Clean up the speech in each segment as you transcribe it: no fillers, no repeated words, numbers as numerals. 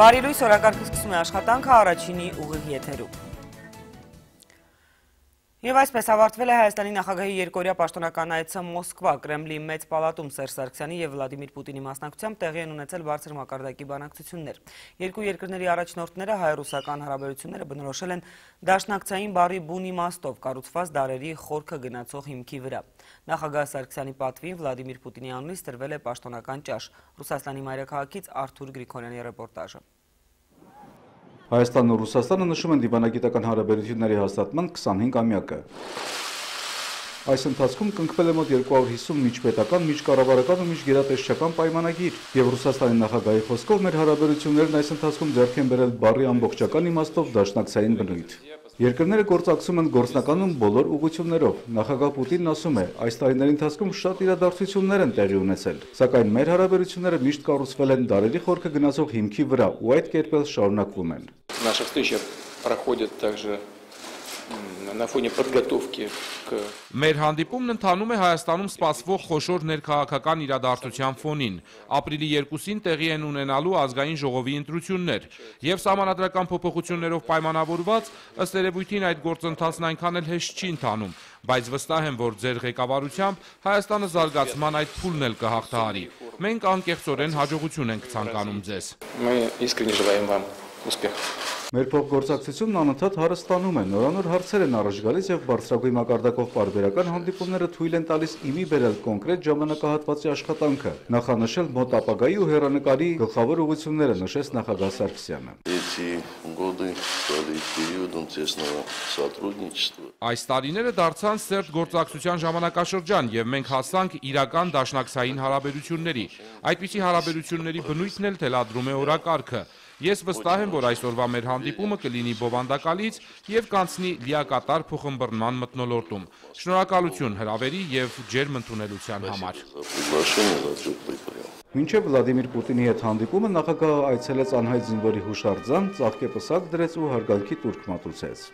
Բարի լույս, օրակարգը սկսում է աշխատանքը առաջինի ուղիղ եթերում։ Եվ այսպես ավարտվել է Հայաստանի նախագահի երկօրյա պաշտոնական այցը Մոսկվա, Կրեմլի մեծ պալատում Սերժ Սարգսյանի եւ Վլադիմիր Պուտինի մասնակցությամբ տեղի են ունեցել բարձր մակարդակի բանակցություններ։ Երկու երկրների առաջնորդները հայ-ռուսական հարաբերությունները բնորոշել են դաշնակցային բառի բուն իմաստով կառուցված դարերի խորքը գնացող հիմքի վրա։ Նախագահ Սարգսյանի պատվին Վլադիմիր Պուտինի անունից տրվել է պաշտոնական ճաշ։ Ռուսաստանի մայրաքաղաքից Արթուր Գրիգորյանի ռեպորտաժը։ Հայաստանն ու Ռուսաստանը նշում են դիվանագիտական հարաբերությունների հաստատման 25-ամյակը։ Այս ընթացքում կնքվել է մոտ 250 միջպետական, միջկառավարական ու միջգերատեսչական պայմանագիր, եւ Ռուսաստանի նախագահի խոսքով մեր հարաբերություններն այս ընթացքում ձեռք են բերել բառի ամբողջական իմաստով դաշնակցային բնույթ։ Երկրները գործակցում են գործնականում բոլոր ուղղություններով։ Նախագահ Պուտինն ասում է, այս տարիների ընթացքում շատ իրադարձություններ են տեղի ունեցել, սակայն մեր հարաբերությունները միշտ կառուցվել են դարերի խորքը գնացող հիմքի վրա ու այդ կերպ շարունակվում են։ Наша встреча проходит также на фоне подготовки к Մեր հանդիպումն ընթանում է Հայաստանում սպասվող խոշոր ներքաղաքական իրադարձության ֆոնին։ Ապրիլի 2-ին տեղի են ունենալու ազգային ժողովի ընտրություններ, եւ սահմանադրական փոփոխություններով պայմանավորված ըստ երևույթին այդ գործընթացն այնքան էլ հեշտ չի ընթանում, բայց վստահ եմ, որ ձեր ղեկավարությամբ Հայաստանը զարգացման այդ փուլն էլ կհաղթահարի։ Մենք անկեղծորեն հաջողություն ենք ցանկանում ձեզ։ Мы искренне желаем вам успеха. Մեր փոխգործակցությունն անընդհատ հարստանում է, նորանոր հարցեր են առաջ գալիս եւ բարձրագույն մակարդակով պարբերական հանդիպումները թույլ են տալիս իմի բերել կոնկրետ ժամանակահատվածի աշխատանքը, նախանշել մոտ ապագայի ու հեռանկարի գլխավոր ուղղությունները, նշեց նախագահ Սարգսյանը։ Այս տարիները դարձան սերտ գործակցության ժամանակաշրջան եւ մենք հասանք իրական դաշնակցային հարաբերությունների։ Այդպիսի հարաբերությունների բնույթն էլ թելադրում է օրակարգը։ Ես վստահ եմ, որ այսօրվա մեր հանդիպումը կլինի բովանդակալից եւ կանցնի լիակատար փոխըմբռնման մթնոլորտում։ Շնորհակալություն հրավերի եւ ջերմ ընդունելության համար։ Մինչև Վլադիմիր Պուտինի հետ հանդիպումը նախագահը այցելեց անհայտ զինվորի հուշարձան, ծաղկեպսակ դրեց ու հարգանքի տուրք մատուցեց։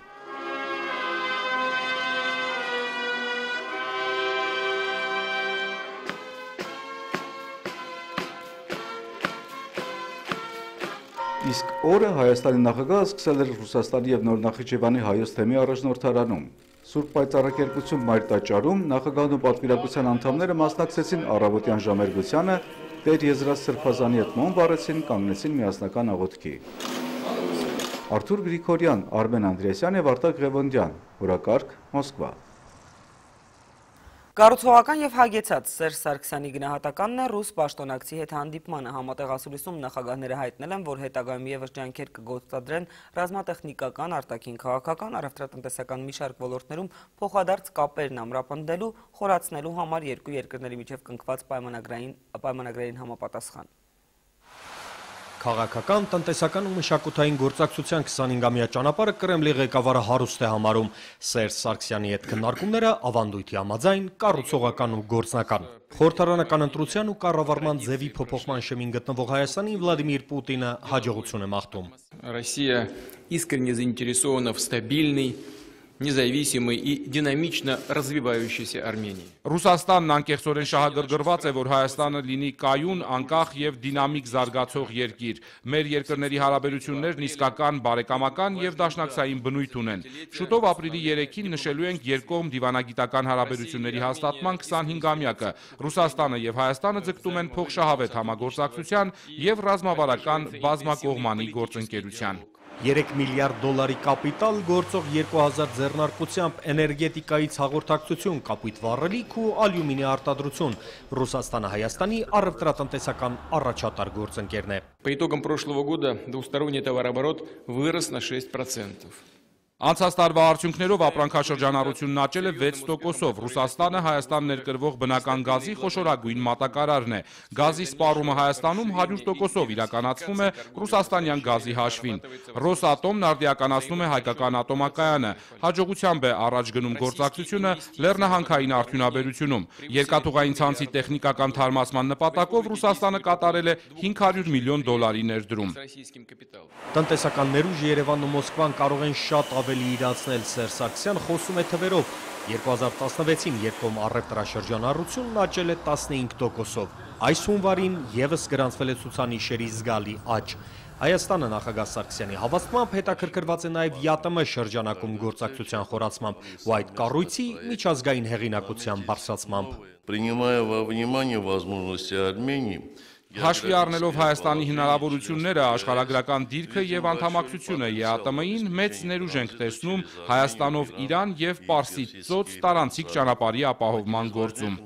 Իսկ օրը Հայաստանի նախագահը սկսել էր Ռուսաստանի եւ Նոր Նախիջևանի հայոց թեմի առաջնորդարանում։ Սուրբ պայծառակերպություն մայր տաճարում նախագահն ու պատվիրակության անդամները մասնակցեցին առավոտյան ժամերգությանը, Տեր Եզրած Սրբազանի հետ մոմ վառեցին, կանգնեցին միասնական աղոթքի։ Արթուր Գրիգորյան, Արմեն Անդրեասյան եւ Արտակ Ղևոնդյան, օրակարգ, Մոսկվա։ Կառուցողական եւ հագեցած Սերժ Սարգսյանի գնահատականն է ռուս պաշտոնակցի հետ հանդիպմանը։ Համատեղ ասուլիսում նախագահները հայտնել են, որ հետագայում եւս ջանքեր կգործադրեն ռազմատեխնիկական, արտաքին քաղաքական, առևտրատնտեսական մի շարք ոլորտներում փոխադարձ կապերն ամրապնդելու, խորացնելու համար երկու երկրների միջև կնքված պայմանագրերին համապատասխան։ Քաղաքական, տնտեսական ու մշակութային գործակցության 25-ամյա ճանապարհը Կրեմլի ղեկավարը հարուստ է համարում։ Սերժ Սարգսյանի հետ քննարկումները ավանդույթի համաձայն կառուցողական ու գործնական։ Խորհրդարանական ընտրության ու կառավարման ձևի փոփոխման շեմին գտնվող Հայաստանին Վլադիմիր Պուտինը հաջողություն է մաղթում։ Россия искренне заинтересована в стабильной, независимой и динамично развивающейся Армении. Ռուսաստանն անկեղծորեն շահագրգռված է, որ Հայաստանը լինի կայուն, անկախ եւ դինամիկ զարգացող երկիր։ Մեր երկրների հարաբերություններն իսկական, բարեկամական եւ դաշնակցային բնույթ ունեն։ Շուտով ապրիլի 3-ին նշելու ենք երկկողմ դիվանագիտական հարաբերությունների հաստատման 25-ամյակը։ Ռուսաստանը եւ Հայաստանը ձգտում են փոխշահավետ համագործակցության եւ ռազմավարական բազմակողմանի գործընկերության։ 3 միլիարդ դոլարի կապիտալ գործող 2000 ձեռնարկությամբ էներգետիկայից հաղորդակցություն, կապույտ վառելիք ու ալյումինի արտադրություն։ Ռուսաստանը Հայաստանի առևտրատնտեսական առաջատար գործընկերն է։ По итогам прошлого года двусторонний товарооборот вырос на 6%. Անցած տարվա արդյունքներով ապրանքաշրջանառությունն աճել է 6%-ով։ Ռուսաստանը Հայաստան ներկրվող բնական գազի խոշորագույն մատակարարն է։ Գազի սպառումը Հայաստանում 100%-ով իրականացվում է ռուսաստանյան գազի հաշվին։ Ռոսատոմն արդիականացնում է հայկական ատոմակայանը։ Հաջողությամբ է առաջ գնում գործակցությունը լեռնահանքային արդյունաբերությունում։ Երկաթուղային ցանցի տեխնիկական թարմացման նպատակով Ռուսաստանը կատարել է $500 միլիոն ներդրում։ Տնտեսական ներուժ Երևանն ու Մոսկվան կարող են շատ ավելի իրացնել։ Սերժ Սարգսյան խոսում է թվերով։ 2016-ին երկկողմ առևտրաշրջանառությունն աճել է 15%-ով։ Այս հունվարին եւս գրանցվել է ցուցանիշերի զգալի աճ։ Հայաստանը նախագահ Սարգսյանի հավաստմամբ հետաքրքրված է նաև ԵԱՏՄ շրջանակում գործակցության խորացմամբ ու այդ կառույցի միջազգային հեղինակության բարձրացմամբ։ Принимая во внимание возможности Армении, Հաշվի առնելով Հայաստանի հնարավորությունները, աշխարհագրական դիրքը եւ անդամակցությունը ԵԱՏՄ-ին մեծ ներուժ ենք տեսնում Հայաստանով Իրան եւ Պարսից ծոց տարանցիկ ճանապարհի ապահովման գործում։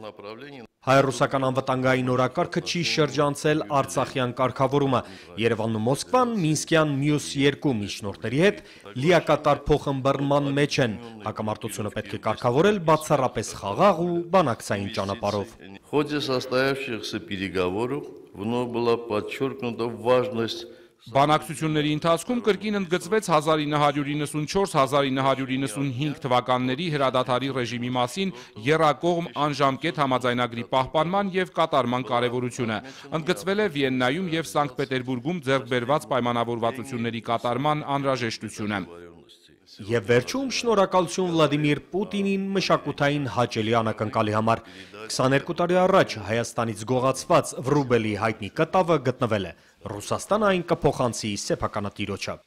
Հայ-ռուսական անվտանգային օրակարգը չի շրջանցել Արցախյան կարգավորումը։ Երևանն ու Մոսկվան Մինսկյան մյուս երկու միջնորդների հետ լիակատար փոխըմբռնման մեջ են։ Հակամարտությունը պետք է կարգավորել բացառապես խաղաղ ու բանակցային ճանապարհով։ в ходе состоявшихся переговоров вновь была подчеркнута важность Բանակցությունների ընթացքում կրկին ընդգծվեց 1994-1995 թվականների հրադադարի ռեժիմի մասին եռակողմ անժամկետ համաձայնագրի պահպանման եւ կատարման կարեւորությունը։ Ընդգծվել է Վիեննայում եւ Սանկտ Պետերբուրգում ձեռք բերված պայմանավորվածությունների կատարման անհրաժեշտությունը։ Եվ վերջում շնորհակալություն Վլադիմիր Պուտինին մշակութային հաճելի անակնկալի համար։ 22 տարի առաջ Հայաստանից գողացված Վրուբելի հայտնի կտավը գտնվել է։ Ռուսաստանը այն կփոխանցի սեփականատիրոջը։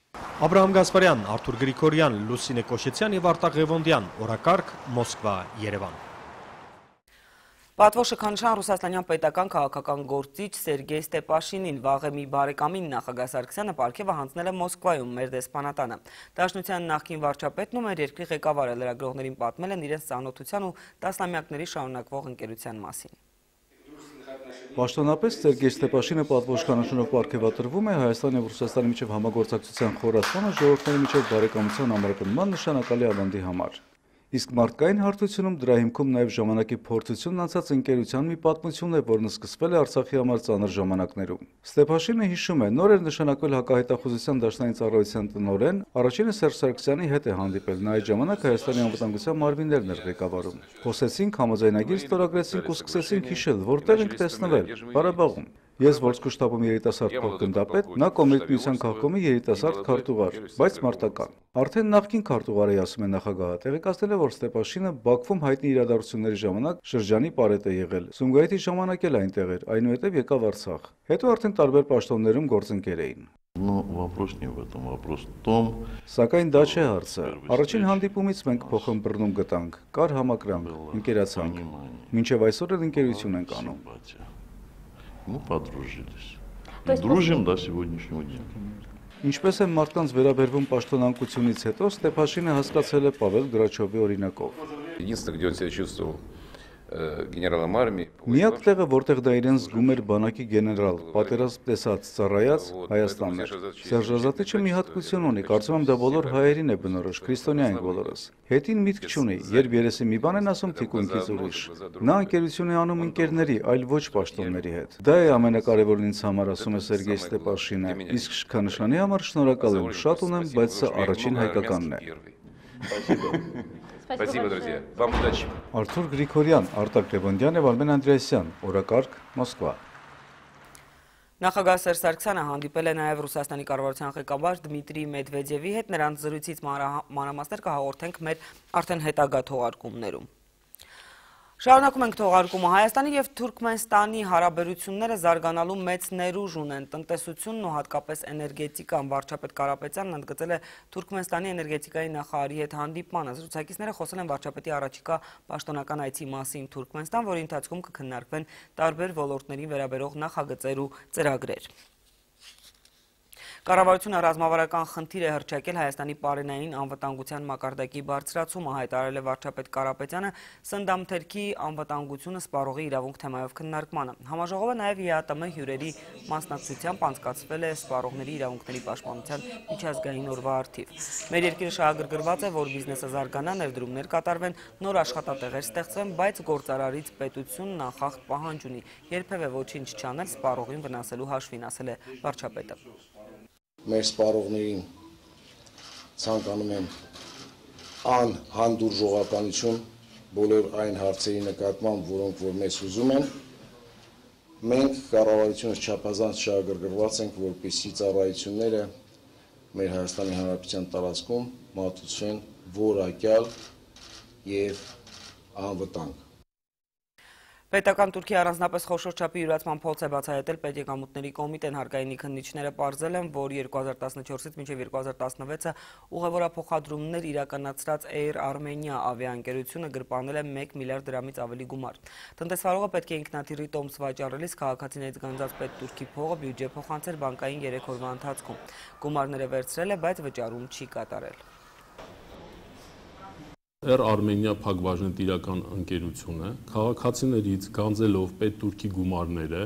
Աբրահամ Գասպարյան, Արթուր Գրիգորյան, Լուսինե Կոշեցյան եւ Արտակ Ղևոնդյան, օրակարգ, Մոսկվա, Երևան։ Պատվո շքանշան ռուսաստանյան պետական քաղաքական գործիչ Սերգեյ Ստեպաշինին վաղը մի բարեկամին նախագահ Սարգսյանը պարգևը հանձնել է Մոսկվայում մեր դեսպանատանը։ Դաշնության նախկին վարչապետն ու մեր երկրի ղեկավարը լրագրողներին պատմել են իրենց ծանոթության ու տասնամյակների շարունակվող ընկերության մասին։ Պաշտոնապես Սերգեյ Ստեպաշինը պատվո շքանշանով պարգևատրվում է Հայաստանի եւ Ռուսաստանի միջև համագործակցության խորացմանը ժողովրդների միջև բարեկամության ամրապնդման նշանակալի ավանդի համար։ Իսկ մարդկային հարթությունում դրա հիմքում նաև ժամանակի փորձությունն անցած ընկերության մի պատմություն է, որն սկսվել է Արցախի համար ծանր ժամանակներում։ Ստեպաշինը հիշում է, նոր էր նշանակվել հակահետախուզության դաշնային ծառայության տնօրեն, առաջինը Սերժ Սարգսյանի հետ է հանդիպել, նա այդ ժամանակ Հայաստանի անվտանգության մարմիններն էր ղեկավարում։ Խոսեցինք, համաձայնագիր ստորագրեցինք ու սկսեցինք հիշել, որտեղ ենք տեսնվել, Ղարաբաղում։ Ես Վոլսկու-շտաբում երիտասարդ փոխգնդապետ, նա Կոմունիստ միության քաղաքոմի երիտասարդ քարտուղար, բայց մարտական։ Արդեն նախկին քարտուղարի ասում է նախագահը, տեղեկացնել է, որ Ստեպաշինը Բաքվում հայտնի իրադարձությունների ժամանակ շրջանի պարետ է եղել։ Սումգայիթի ժամանակ էլ այնտեղ էր, այնուհետև եկավ Արցախ։ Հետո արդեն տարբեր պաշտոններում գործընկեր էին։ Но вопрос не в этом, вопрос в том, Սակայն դա չէ հարցը։ Առաջին հանդիպումից մենք փոխըմբռնում գտանք, կար համակրանք, ընկերացանք։ Մինչև այսօր էլ ընկերություն ենք անում։ мы подружились. Дружим до сегодняшнего дня. Ինչպես է մարդկանց վերաբերվում պաշտոնանկությունից հետո Ստեպաշինը հասկացել է Պավել Գրաչովի օրինակով։ Единственное, где он себя чувствовал генералом армии. Միակ տեղը, որտեղ դա իրեն զգում էր բանակի գեներալ, պատերազմ տեսած ծառայած Հայաստանն էր։ Սերժ Ազատիչը մի հատկություն ունի, կարծում եմ դա բոլոր հայերին է բնորոշ, քրիստոնյա ենք բոլորս։ Հետին միտք չունի, երբ երեսի մի բան են ասում, թիկունքից ուրիշ։ Նա ընկերություն է անում ընկերների, այլ ոչ պաշտոնների հետ։ Դա է ամենակարևորն ինձ համար, ասում է Սերգեյ Ստեպաշինը։ Իսկ շքանշանի համար շնորհակալ եմ, շատ ունեմ, բայց սա առաջին հայկականն է։ Спасибо, друзья. Вам удачи. Արթուր Գրիգորյան, Արտակ Ղևոնդյան եւ Արմեն Անդրեասյան, օրակարգ, Մոսկվա։ Նախագահ Սերժ Սարգսյանը հանդիպել է նաև Ռուսաստանի կառավարության ղեկավար Դմիտրի Մեդվեդևի հետ, նրանց զրույցից մանրամասներ կհաղորդենք մեր արդեն հետագա թողարկումներում։ Շարունակում ենք թողարկումը։ Հայաստանի եւ Թուրքմենստանի հարաբերությունները զարգանալու մեծ ներուժ ունեն։ Տնտեսությունն ու հատկապես էներգետիկան վարչապետ Կարապետյանն ընդգծել է Թուրքմենստանի էներգետիկայի նախարարի հետ հանդիպմանը։ Զրուցակիցները խոսել են վարչապետի առաջիկա պաշտոնական այցի մասին Թուրքմենստան, որի ընթացքում կքննարկվեն տարբեր ոլորտներին վերաբերող նախագծեր ու ծրագրեր։ Կառավարությունը ռազմավարական խնդիր է հռչակել Հայաստանի պարենային անվտանգության մակարդակի բարձրացումը, հայտարարել է վարչապետ Կարապետյանը սննդամթերքի անվտանգությունը սպառողի իրավունք թեմայով քննարկմանը։ Համաժողովը նաև ԵԱՏՄ հյուրերի մասնակցությամբ անցկացվել է սպառողների իրավունքների պաշտպանության միջազգային օրվա առթիվ։ Մեր երկիրը շահագրգռված է, որ բիզնեսը զարգանա, ներդրումներ կատարվեն, նոր աշխատատեղեր ստեղծվեն, բայց գործարարից պետությունն անխախտ պահանջ ունի երբևէ ոչինչ չանել սպառողին վնասելու հաշվին, ասել է վարչապետը։ Մեր սպառողներին ցանկանում եմ անհանդուրժողականություն բոլոր այն հարցերի նկատմամբ, որոնք որ մեզ ուզում են։ Մենք կառավարությունից չափազանց շահագրգռված ենք, որպեսզի ծառայությունները մեր Հայաստանի Հանրապետության տարածքում մատուցվեն որակյալ եւ անվտանգ։ Պետական Թուրքի առանձնապես խոշոր չափի յուրացման փորձ է բացահայտել պետեկամուտների կոմիտեն. հարկայինի քննիչները պարզել են, որ 2014-ից մինչև 2016-ը ուղևորափոխադրումներ իրականացրած Air Armenia ավիաընկերությունը գրպանել է 1 միլիարդ դրամից ավելի գումար։ Տնտեսվարողը պետք է ինքնաթիռի տոմս վաճառելիս քաղաքացիներից գանձած պետթուրքի փողը բյուջե փոխանցել բանկային 3 օրվա ընթացքում։ Գումարները վերցրել է, բայց վճարում չի կատարել։ Air Armenia փակbaşնետիրական ընկերությունը քաղաքացիներից գանձելով պետթուրքի գումարները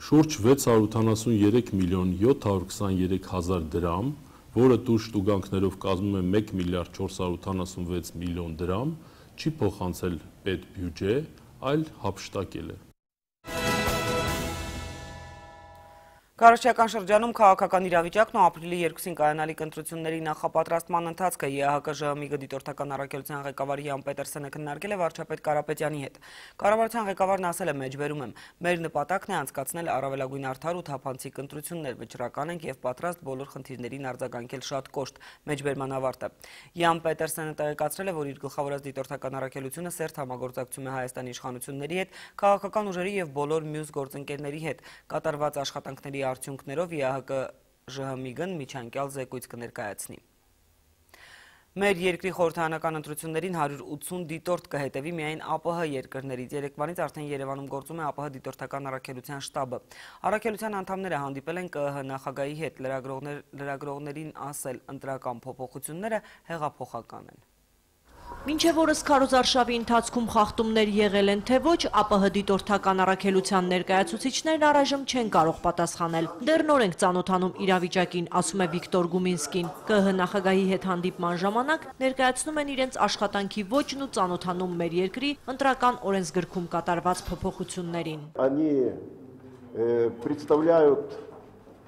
շուրջ 683 միլիոն 723 հազար դրամ, որը տուժ տուգանքներով կազմում է 1 միլիարդ 476 միլիոն դրամ, չի փոխանցել պետբյուջե, այլ հափշտակել է։ Կարճական շրջանում քաղաքական իրավիճակն ու ապրիլի 2-ին կայանալիք ընտրությունների նախապատրաստման ընթացքը ԵԱՀԿ-ԺՀՄԻԳ դիտորդական առաքելության ղեկավար Յան Պետերսենը քննարկել է վարչապետ Կարապետյանի հետ։ Կառավարության ղեկավարն ասել է՝ մեջբերում եմ, մեր նպատակն է անցկացնել առավելագույն արդար ու թափանցիկ ընտրություններ, վճռական ենք եւ պատրաստ բոլոր խնդիրներին արձագանքել շատ կոշտ, մեջբերման ավարտը։ Յան Պետերսենը տեղեկացրել է, որ իր գլխավորած դիտորդական առաքելությունը սերտ համագործակցում է Հայաստանի իշխանությունների հետ, քաղաքական ուժերի եւ բոլոր մյուս գործընկերների հետ։ Կատարված աշխատանքների արդյունքներով ԵԱՀԿ-ԺՀՄԻԳ-ն միջանկյալ զեկույց կներկայացնի։ Մեր երկրի խորհրդարանական ընտրություններին 180 դիտորդ կհետևի միայն ԱՊՀ երկրներից։ Երեկվանից արդեն Երևանում գործում է ԱՊՀ դիտորդական առաքելության շտաբը։ Առաքելության անդամները հանդիպել են ԿԸՀ նախագահի հետ, լրագրողներին ասել, ընտրական փոփոխությունները հեղափոխական են։ Մինչև օրս քարոզարշավի ընթացքում խախտումներ եղել են թե ոչ, ԱՊՀ դիտորդական առաքելության ներկայացուցիչներն առայժմ չեն կարող պատասխանել։ Դեռ նոր ենք ծանոթանում իրավիճակին, ասում է Վիկտոր Գումինսկին։ ԿԸՀ նախագահի հետ հանդիպման ժամանակ ներկայացնում են իրենց աշխատանքի ոճն ու ծանոթանում մեր երկրի ընտրական օրենսգրքում կատարված փոփոխություններին։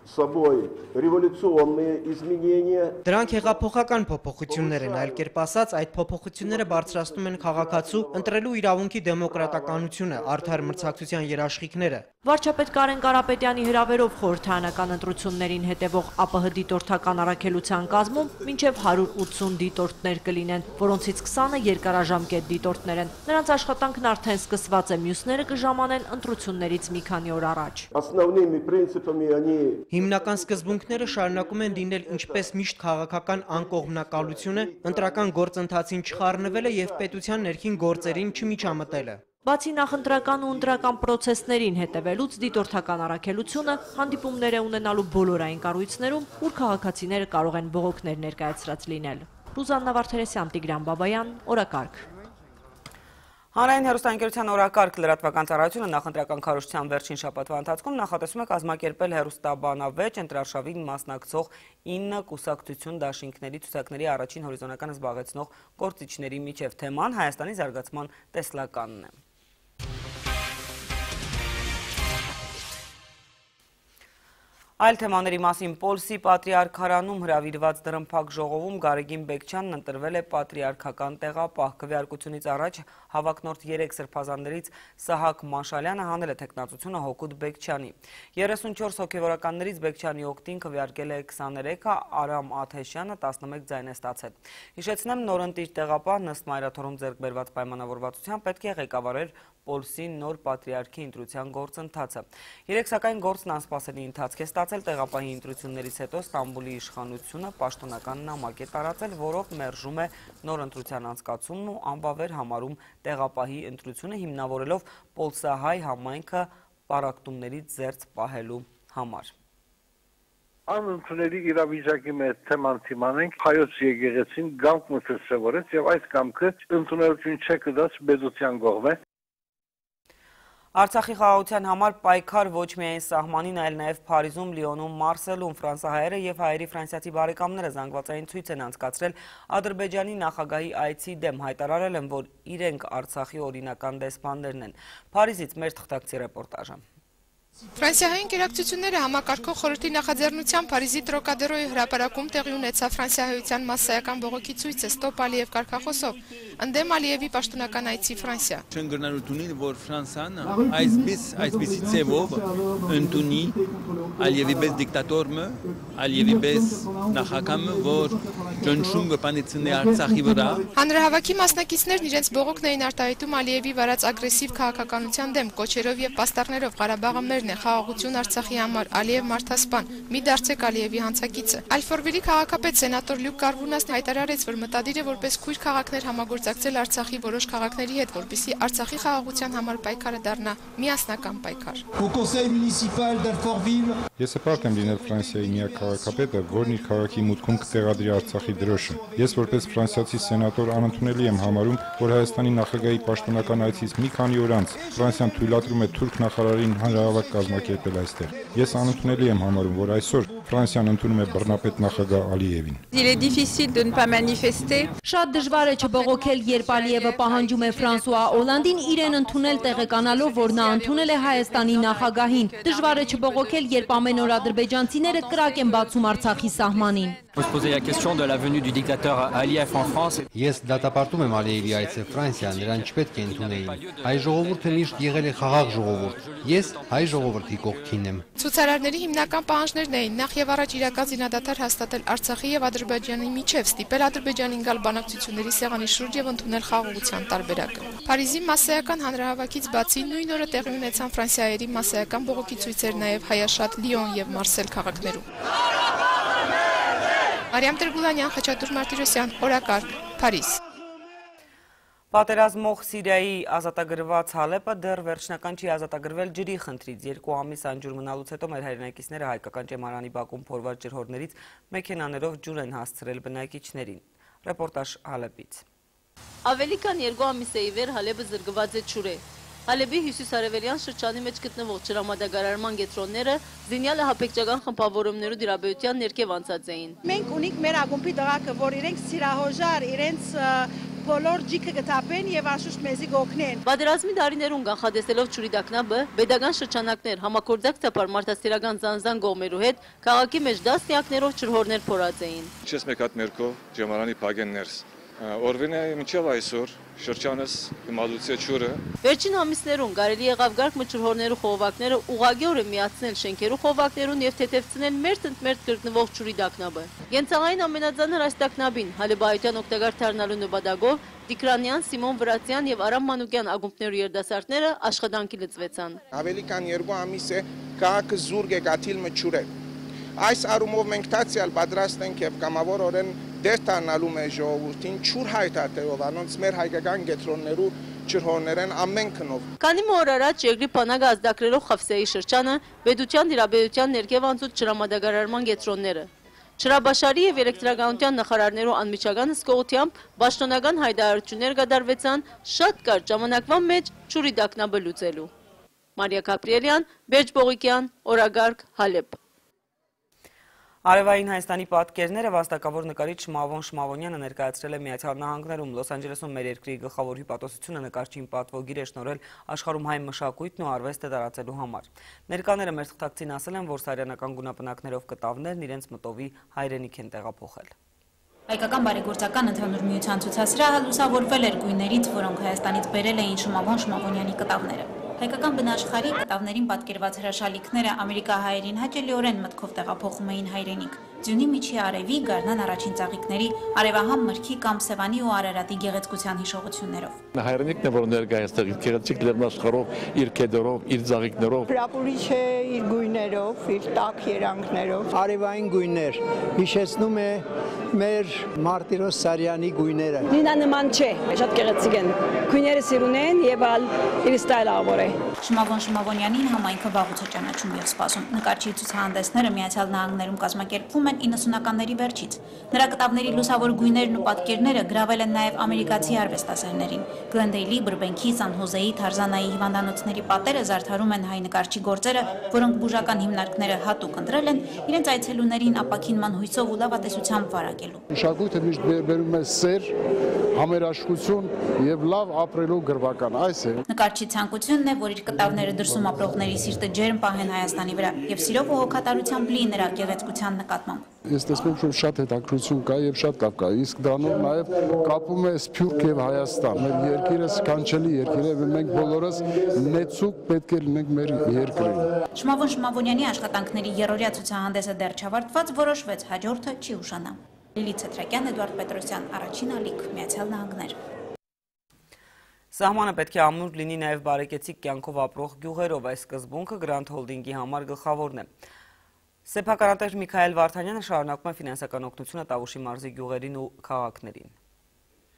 собой революционные изменения. Դրանք հեղափոխական փոփոխություններ են, այլ կերպ ասած, այդ փոփոխությունները բարձրացնում են քաղաքացու ընտրելու իրավունքի դեմոկրատականությունը, արդար մրցակցության երաշխիքները։ Վարչապետ Կարեն Կարապետյանի հրավերով խորհրդարանական ընտրություններին հետևող ԱՊՀ դիտորդական առաքելության կազմում մինչև 180 դիտորդներ կլինեն, որոնցից 20-ը երկարաժամկետ դիտորդներ են։ Նրանց աշխատանքն արդեն սկսված է, մյուսները կժամանեն ընտրություններից մի քանի օր առաջ։ Основными принципами они Հիմնական սկզբունքները շարունակում են լինել ինչպես միշտ քաղաքական անկողմնակալությունը, ընտրական գործընթացին չխառնվելը եւ պետության ներքին գործերին չմիջամտելը։ Բացի նախընտրական ու ընտրական պրոցեսներին հետևելուց դիտորդական առաքելությունը հանդիպումներ է ունենալու բոլոր այն կառույցներում, ուր քաղաքացիները կարող են բողոքներ ներկայացրած լինել։ Ռուզաննա Վարդերեսյան, Տիգրան Բաբայան, օրակարգ։ Հանրային հեռուստաընկերության օրակարգ լրատվական ծառայությունը նախընտրական քարոզչության վերջին շաբաթվա ընթացքում նախատեսում է կազմակերպել հեռուստաբանավեճ ընտրարշավին մասնակցող 9 կուսակցություն դաշինքների ցուցակների առաջին հորիզոնական զբաղեցնող գործիչների միջև թեման Հայաստանի զարգացման տեսլականն է։ Այլ թեմաների մասին Պոլսի պատրիարքարանում հրավիրված դրմփակ ժողովում Գարեգին Բեկչյանն ընտրվել է պատրիարքական տեղապահ։ Քվեարկությունից առաջ հավակնորդ 3 սրբազաններից Սահակ Մաշալյանը հանել է թեկնածությունը Հոկուտ Բեկչյանի։ 34 հոգևորականներից Բեկչյանի օգտին քվեարկել է 23-ը, Արամ Աթեշյանը 11 ձայն է ստացել։ Հիշեցնեմ, նորընտիր տեղապահ ըստ մայրաթորում ձեռք բերված պայմանավորվածության պետք է ղեկավարեր Պոլսի նոր պատրիարքի ընտրության գործընթացը։ Երեք սակայն գործն անսպասելի ընթացք է ստացել, տեղապահի ընտրություններից հետո Ստամբուլի իշխանությունը պաշտոնական նամակ է տարածել, որով մերժում է նոր ընտրության անցկացումն ու անբավեր համարում տեղապահի ընտրությունը, հիմնավորելով պոլսահայ համայնքը պառակտումներից զերծ պահելու համար։ Անընդունելի իրավիճակի մեջ թեման թիմանենք հայոց եկեղեցին գամք մտցրեցվորեց եւ այս գամքը ընդունելություն չկդած բեզության կողմ է։ Արցախի խաղաղության համար պայքար ոչ միայն սահմանին, այլ նաև Փարիզում, Լիոնում, Մարսելում ֆրանսահայերը եւ հայերի ֆրանսիացի բարեկամները զանգվածային ցույց են անցկացրել Ադրբեջանի նախագահի այցի դեմ, հայտարարել են, որ իրենք Արցախի օրինական դեսպաններն են։ Փարիզից մեր թղթակցի ռեպորտաժը։ Ֆրանսիայի ընկերակցությունները համակարգող խորհրդի նախաձեռնությամբ Փարիզի Տրոկադերոյի հրապարակում տեղի ունեցավ ֆրանսիահայության մասսայական բողոքի ցույցը «Ստոպ Ալիև» կարգախոսով, ընդդեմ Ալիևի պաշտոնական այցի Ֆրանսիա։ Չընկերությունին, որ Ֆրանսիան այսպիսի ձևով ընդունի Ալիևի պես դիկտատորը, Ալիևի պես նախագահը, որ ճնշում կպանեցնի Արցախի վրա։ Հանրահավաքի մասնակիցներն իրենց բողոքն էին արտահայտում Ալիևի վարած ագրեսիվ քաղաքականության դեմ, կոչերով եւ պաստառներով «Ղարաբաղը մերն է», «Խաղաղություն Արցախի համար», «Ալիև մարդասպան», «Մի դարձեք Ալիևի հանցակիցը»։ Ալֆորվիլի քաղաքապետ սենատոր Լյուկ Կարբունասն հայտարարեց, որ մտադիր է որպես քույր քաղաքներ համագործակցել Արցախի որոշ քաղաքների հետ, որպեսզի Արցախի խաղաղության համար պայքարը դառնա միասնական պայքար։ Ես հպարտ եմ լինել Ֆրանսիայի միակ քաղաքապետը, որն իր քաղաքի մուտքում կտեղադրի Արցախի դրոշը։ Ես որպես ֆրանսիացի սենատոր անընդունելի եմ համարում, որ Հայաստանի նախագահի պաշտոնական այցից մի քանի օր անց Ֆրանսիան թույլատրում է թուրք նախարարին հանրահավաք կազմակերպել այստեղ։ Ես անընդունելի եմ համարում, որ այսօր Ֆրանսիան ընդունում է բռնապետ նախագահ Ալիևին։ Շատ դժվար է չբողոքել, երբ Ալիևը պահանջում է Ֆրանսուଆ Օլանդին իրեն ընդունել տեղեկանալով, որ նա ընդունել է Հայաստանի նախագահին։ Դժվար է չբողոքել, երբ ամեն օր ադրբեջանցիները կրակ են բացում Արցախի սահմանին։ Ես դատապարտում եմ Ալիևի այցը Ֆրանսիա, նրան չպետք է ընդունեին։ Հայ ժողովուրդը միշտ եղել է խաղաղ ժողովուրդ։ Ես հայ ժողովրդի կողքին եմ։ Ցուցարարների հիմնական պահանջներն էին նախ եւ առաջ իրական զինադադար հաստատել Արցախի եւ Ադրբեջանի միջև, ստիպել Ադրբեջանին գալ բանակցությունների սեղանի շուրջ եւ ընդունել խաղաղության տարբերակը։ Փարիզի մասսայական հանրահավաքից բացի նույն օրը տեղի ունեցան ֆրանսիայերի մասսայական բողոքի ցույցեր նաեւ հայաշատ Լիոն եւ Մարսել քաղաքներում։ Մարիամ Տրգուլանյան, Խաչատուր Մարտիրոսյան, Օրակարգ, Փարիզ։ Պատերազմող Սիրիայի ազատագրված Հալեպը դեռ վերջնական չի ազատագրվել ջրի խնդրից։ 2 ամիս անջուր մնալուց հետո մեր հայրենակիցները հայկական ճեմարանի բակում փորված ջրհորներից մեքենաներով ջուր են հասցրել բնակիչներին։ Ռեպորտաժ Հալեպից։ Ավելի քան 2 ամիս է ի վեր Հալեպը զրկված է ջուրի։ Հալեպի հյուսիսարևելյան շրջանի մեջ գտնվող ջրամատակարարման կենտրոնները զինյալը հապեկչական խմբավորումներու դիրաբերության ներքև անցած էին։ Մենք ունենք մեր ակումբի դղակը, որ իրենք սիրահոժար, իրենց բոլոր ջիքը կտապեն եւ անշուշտ մեզի կօգնեն։ Պատերազմի տարիներուն կանխատեսելով ջուրի տակնապը, pedagogan շրջանակներ համագործակցաբար մարդասիրական զանզան գողմերու հետ քաղաքի մեջ դասնյակներով ջրհորներ փորած էին։ Չես մեկ հատ ներքո ջամարանի փագեններս Օրվինը մինչև այսօր շրջանս իմալուց է ջուրը։ Վերջին ամիսներուն կարելի եղավ գարկ ջրհորներու խողովակները ուղղակիորեն միացնել շենքերու խողովակներուն եւ թեթևցնել մերթ գտնվող ջուրի տակնապը։ Գենցաղային ամենածանր այս տակնապին Հալեբայության օգտակար դառնալու նպատակով Տիկրանյան, Սիմոն Վրացյան եւ Արամ Մանուկյան ակումբներու երդասարտները աշխատանքի լծվեցան։ Ավելի քան 2 ամիս է քաղաքը զուրկ է գաթիլ ջուրը։ Այս առումով մենք տացիալ պատրաստ ենք եւ կամավորորեն դերտանալու մեր ժողովրդին ջուր հայտարարելով անոնց մեր հայկական կենտրոններու ջրհորներեն ամեն քնով։ Քանի օր առաջ երկրի բանակը ազդակրելով Խավսեի շրջանը պետության դիրաբերության ներքև անցուց ջրամատակարարման կենտրոնները։ Ջրաբաշարի եւ էլեկտրականության նախարարներու անմիջական հսկողությամբ պաշտոնական հայտարարություններ կատարվեցան շատ կարճ ժամանակվա մեջ ջուրի տակնապը լուծելու։ Մարիա Գաբրիելյան, Բերջ Բողիկյան, Օրագարկ, Հալեպ։ Արևային Հայաստանի պատկերները վաստակավոր նկարիչ Մավոն Շմավոնյանը ներկայացրել է Միացյալ Նահանգներում։ Լոս Անջելեսում մեր երկրի գլխավոր հյուպատոսությունը նկարչին պատվոգիր է շնորհել աշխարհում հայ մշակույթն ու արվեստը տարածելու համար։ Ներկաները մեր թղթակցին ասել են, որ սարյանական գունապնակներով կտավներն իրենց մտովի հայրենիք են տեղափոխել։ Հայկական բարեգործական ընդհանուր միության ցուցասրահը լուսավորվել էր գույներից, որոնք Հայաստանից բերել էին Շմավոն Շմավոնյանի կտավները։ Հայկական բնաշխարհի կտավներին պատկերված հրաշալիքները ամերիկահայերին հաճելիորեն մտքով տեղափոխում էին հայրենիք։ Ձյունի միջի արևի, Գառնան առաջին ծաղիկների, արևահամ մրգի կամ Սևանի ու Արարատի գեղեցկության հիշողություններով։ Հայրենիքն է, որ ներկայացնող իր գեղեցիկ լեռնաշխարհով, իր կեդերով, իր ծաղիկներով։ Հրապուրիչ է իր գույներով, իր տաք երանգներով, արևային գույներ, հիշեցնում է մեր Մարտիրոս Սարյանի գույները։ Նինանման չէ, շատ գեղեցիկ են։ Գույները սիրուն են եւ իր ստայլը ավոր է։ Շմավոն Շմավոնյանին համայնքը վաղուց է ճանաչում եւ սպասում։ Նկարչի ցուցահանդեսները Միացյալ Նահանգներում կազմակերպվում են 90-ականների վերջից։ Նրա կտավների լուսավոր գույներն ու պատկերները գրավել են նաեւ ամերիկացի արվեստասերներին։ Գլենդեյլի, Բրբենքի, Սան Հոզեի, Թարզանայի հիվանդանոցների պատերը զարդարում են հայ նկարչի գործերը, որոնք բուժական հիմնարկները հատուկ ընտրել են իրենց այցելուներին ապաքինման հույսով ու լավատեսությամբ վարակել։ շարունակելու։ Մշակույթը միշտ բերում է սեր, համերաշխություն եւ լավ ապրելու գրվական, այս է։ Նկարչի ցանկությունն է, որ իր կտավները դրսում ապրողների սիրտը ջերմ պահեն Հայաստանի վրա եւ սիրով ու հոգատարությամբ լի նրա գեղեցկության նկատմամբ։ Ես տեսնում եմ, որ շատ հետաքրություն կա եւ շատ կապ կա, իսկ դրանով նաեւ կապում է Սփյուռք եւ Հայաստան։ Մեր երկիրը սքանչելի երկիր է, մենք բոլորս նեցուկ պետք է լինենք մեր երկրին։ Շմավոն Շմավոնյանի աշխատանքների երրորդյա ցուցահանդեսը դեռ չավարտված, որոշվեց հաջորդը չի ուշանա։ Լիլիթ Ցետրակյան, Էդուարդ Պետրոսյան, Առաջին ալիք, Միացյալ Նահանգներ։ Սահմանը պետք է ամուր լինի նաև բարեկեցիկ կյանքով ապրող գյուղերով, այս սկզբունքը Grand Holding-ի համար գլխավորն է։ Սեփականատեր Միքայել Վարդանյանը շարունակում է ֆինանսական օգնությունը Տավուշի մարզի գյուղերին ու քաղաքներին։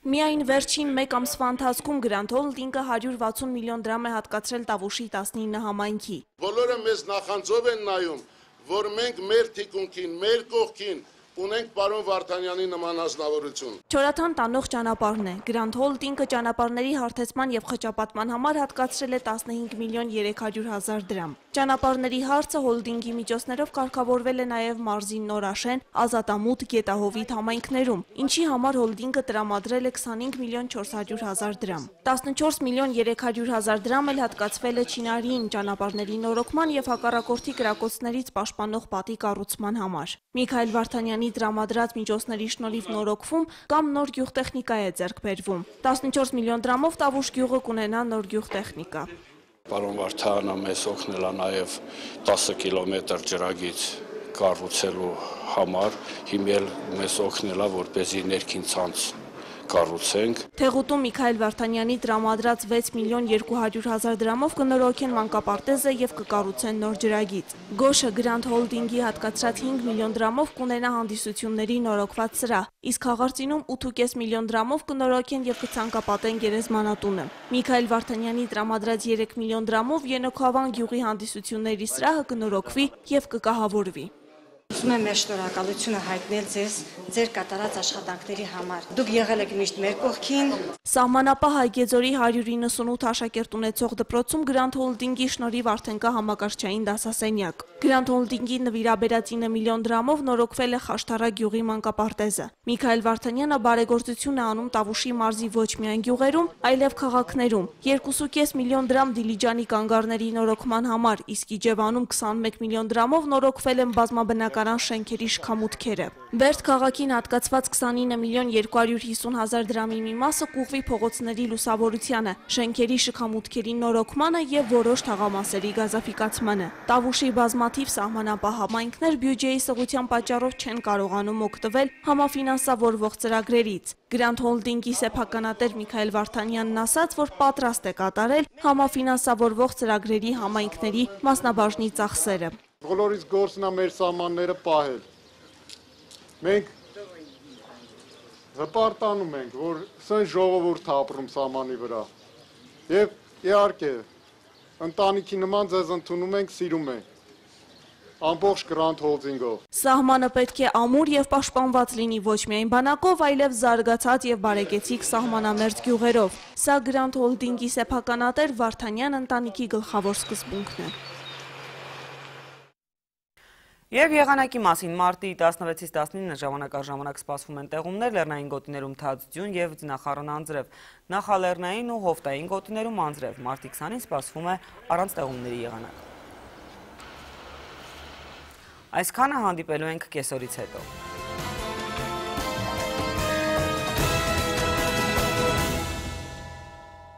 Միայն վերջին մեկ ամսվա ընթացքում Grand Holding-ը 160 միլիոն դրամ է հատկացրել Տավուշի 19 համայնքի։ Բոլորը մեզ նախանձով են նայում, որ մենք մեր թիկունքին, մեր կողքին ունենք պարոն Վարդանյանի նման ազնվորություն։ Չորաթան տանող ճանապարհն է։ Grand Holding-ը ճանապարհների հարթեցման եւ խճապատման համար հատկացրել է 15 միլիոն 300 հազար դրամ։ Ճանապարհների հարցը հոլդինգի միջոցներով կարգավորվել է նաև մարզի Նորաշեն, Ազատամուտ, Գետահովիտ համայնքներում, ինչի համար հոլդինգը տրամադրել է 25 միլիոն 400 հազար դրամ։ 14 միլիոն 300 հազար դրամ էլ հատկացվել է Չինարիին ճանապարհների նորոգման եւ հակառակորդի կրակոցներից պաշտպանող պատի կառուցման համար։ Միքայել Վարդանյանի տրամադրած միջոցների շնորհիվ նորոգվում կամ նոր գյուղտեխնիկա է ձեռք բերվում։ 14 միլիոն դրամով Տավուշ գյուղը կունենա նոր գյուղտեխնիկա։ Պարոն Վարդանը մեզ օգնել է նաև 10 կիլոմետր ջրագիծ կառուցելու համար, հիմա մեզ օգնել է, որպեսզի ներքին ցանց կառուցենք։ Թեղուտում Միքայել Վարդանյանի տրամադրած 6 միլիոն 200 հազար դրամով կնորոգեն մանկապարտեզը եւ կկառուցեն նոր ջրագիծ։ Գոշը Grand Holding-ի հատկացրած 5 միլիոն դրամով կունենա հանդիսությունների նորոգված սրահ, իսկ Խաղարծինում 8.5 միլիոն դրամով կնորոգեն եւ կցանկապատեն գերեզմանատունը։ Միքայել Վարդանյանի տրամադրած 3 միլիոն դրամով Ենոքավան գյուղի հանդիսությունների սրահը կնորոգվի եւ կկահավորվի։ Ուզում եմ մեր շնորհակալությունը հայտնել ձեզ ձեր կատարած աշխատանքների համար։ Դուք եղել եք միշտ մեր կողքին։ Սահմանապահ Այգեձորի 198 աշակերտ ունեցող դպրոցում Grand Holding-ի շնորհիվ արդեն կա համակարգչային դասասենյակ։ Grand Holding-ի նվիրաբերած 9 միլիոն դրամով նորոգվել է Խաշտարա գյուղի մանկապարտեզը։ Միքայել Վարդանյանը բարեգործություն է անում Տավուշի մարզի ոչ միայն գյուղերում, այլև քաղաքներում։ 2.5 միլիոն դրամ Դիլիջանի կանգառների նորոգման համար, իսկ Իջևանում 21 միլիոն դրամով նորոգվել են բազմաբնակարան շենքերի շքամուտքերը։ Բերդ քաղաքին հատկացված 29 միլիոն 250 հազար դրամի մի մասը կուղվի փողոցների լուսավորությանը, շենքերի շքամուտքերի նորոգմանը եւ որոշ թաղամասերի գազաֆիկացմանը։ Տավուշի բազմաթիվ սահմանապահ համայնքներ բյուջեի սղության պատճառով չեն կարողանում օգտվել համաֆինանսավորվող ծրագրերից։ Grand Holding-ի սեփականատեր Միքայել Վարդանյանն ասաց, որ պատրաստ է կատարել համաֆինանսավորվող ծրագրերի համայնքների մասնաբաժնի ծախսերը։ Բոլորից գործն է մեր սահմանները պահել։ Մենք հպարտանում ենք, որ սեն ժողովուրդ ապրում սահմանի վրա։ Եվ իհարկե, ընտանիքի նման ձեզ ընդունում ենք, սիրում ենք։ Ամբողջ Grand Holding-ով։ Սահմանը պետք է ամուր եւ պաշտպանված լինի ոչ միայն բանակով, այլև զարգացած եւ բարեկեցիկ սահմանամերձ գյուղերով։ Սա Grand Holding-ի սեփականատեր Վարդանյան ընտանիքի գլխավոր սկզբունքն է։ Եվ եղանակի մասին մարտի 16-ից 19 ժամանակ առ ժամանակ սպասվում են տեղումներ, լեռնային գոտիներում թաց ձյուն եւ ձնախառն անձրև, նախալեռնային ու հովտային գոտիներում անձրև, մարտի 20-ին սպասվում է առանց տեղումների եղանակ։ Այսքանը հանդիպելու ենք կեսօրից հետո։